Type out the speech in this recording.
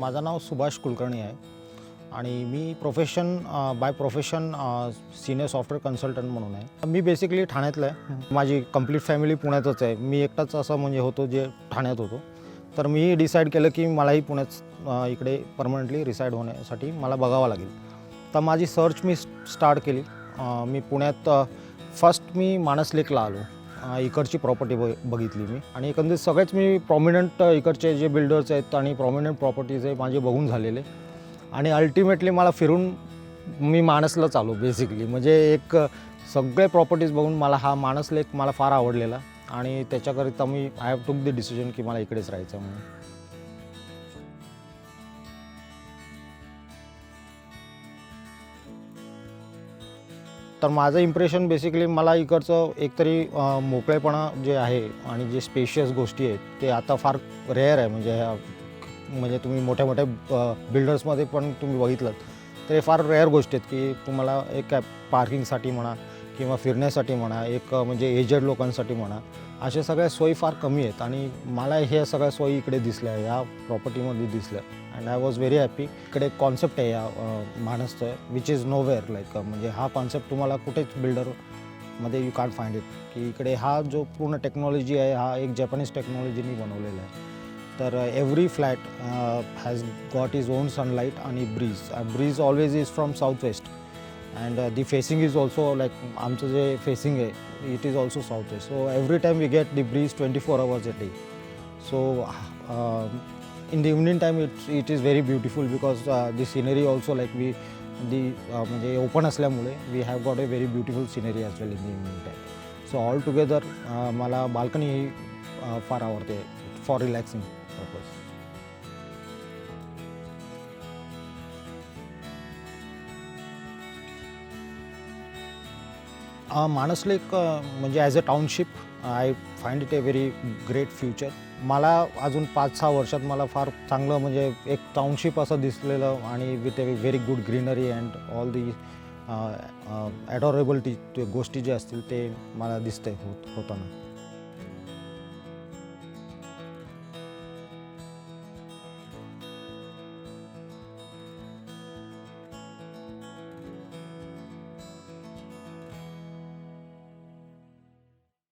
माझं नाव सुभाष कुलकर्णी आहे आणि मी by profession senior software consultant म्हणून आहे. मी बेसिकली ठाण्यातला आहे. माझी कंप्लीट फॅमिली पुण्यातच आहे. मी एकटाच असं म्हणजे होतो जे ठाण्यात होतो. तर मी डिसाईड केलं की मलाही पुण्यात इकडे परमनंटली रिसाईड होण्यासाठी मला बघावं लागेल. तर माझी सर्च मी स्टार्ट केली. मी पुण्यात फर्स्ट मी मानस लेकला आलो. इकडची प्रॉपर्टी बघितली मी आणि एकंदरीत सगळेच मी प्रॉमिनंट इकडचे जे बिल्डर्स आहेत आणि प्रॉमिनंट प्रॉपर्टीज आहे माझे बघून झालेले आणि अल्टिमेटली मला फिरून मी मानसलाच आलो बेसिकली. म्हणजे एक सगळे प्रॉपर्टीज बघून मला हा मानस लेक मला फार आवडलेला आणि त्याच्याकरिता मी I have took the decision की मला इकडेच राहायचं म्हणून. तर माझं इम्प्रेशन बेसिकली मला इकडचं एकतरी मोकळेपणा जे आहे आणि जे स्पेशियस गोष्टी आहेत ते आता फार रेअर आहे. म्हणजे तुम्ही मोठ्या मोठ्या बिल्डर्समध्ये पण तुम्ही बघितलं तर हे फार रेअर गोष्टी आहेत की तुम्हाला एक पार्किंगसाठी म्हणा किंवा फिरण्यासाठी म्हणा, एक म्हणजे एजेड लोकांसाठी म्हणा, अशा सगळ्या सोयी फार कमी आहेत आणि मला ह्या सगळ्या सोयी इकडे दिसल्या, या प्रॉपर्टीमध्ये दिसल्या and I was very happy. इकडे एक कॉन्सेप्ट आहे या मानसचं विच इज नोवेअर लाईक म्हणजे हा कॉन्सेप्ट तुम्हाला कुठेच बिल्डरमध्ये यू कांट फाइंड इट. की इकडे हा जो पूर्ण टेक्नॉलॉजी आहे हा एक जॅपनीज टेक्नॉलॉजीनी बनवलेला आहे. तर every flat has got is own sunlight आणि breeze always is from south west and the facing is also like आमचं जे फेसिंग आहे it is also south west. So every time we get the breeze 24 hours a day. So in the evening time it is very beautiful because the scenery also like म्हणजे open असल्यामुळे we have got a very beautiful scenery as well in the evening time. So all together मला balcony ही फार आवडते for relaxing purpose. Manas lake म्हणजे as a township I find it a very great future. मला अजून 5-6 वर्षात मला फार चांगलं म्हणजे एक टाउनशिप असं दिसलेलं आणि with a very good greenery and all the adorable गोष्टी जे असतील ते मला दिसते होताना.